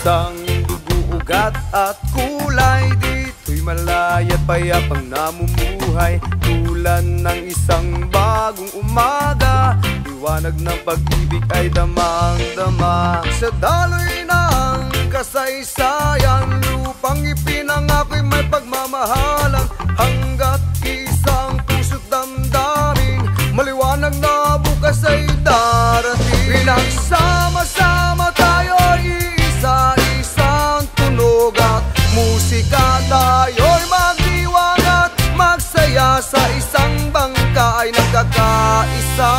Isang dugo-ugat at kulay, dito'y malay at payapang namumuhay. Tulan ng isang bagong umaga, liwanag ng pag-ibig ay damang-dama. Sa daloy ng kasaysayan, lupang ipinangako'y may pagmamahalan. Hanggat isang puso't damdamin, maliwanag na bukas ay darating. Pinagsama-sama tayo'y isa-isang tunog at musika. Tayo'y magdiwang at magsaya, sa isang bangka ay nagkakaisa.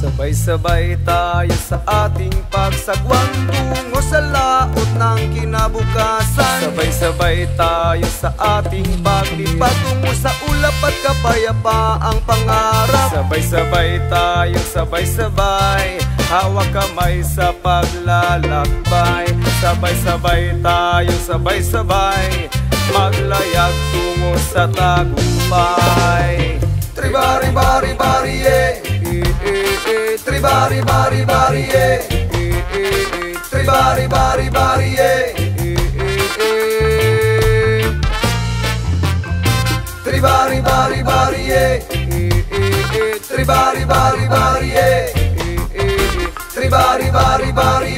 Sabay-sabay tayo sa ating pagsagwan tungo sa laot ng kinabukasan. Sabay-sabay tayo sa ating paglipat tungo sa ulap at kapayapaang pangarap. Sabay-sabay tayo, sabay-sabay, hawak kamay sa paglalakbay. Sabay-sabay tayo, sabay-sabay, maglayag tungo sa tagumpay. Tribari-bari-bari, tribari-bari-bari, tribari-bari-bari, tribari-bari-bari, tribari-bari-bari, tribari-bari-bari.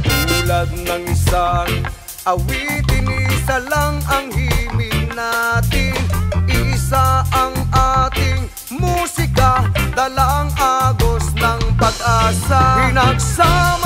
Tulad ng isang awitin, isa lang ang himig natin. Isa ang ating musika, dala ang agos ng pag-asa. Pinagsama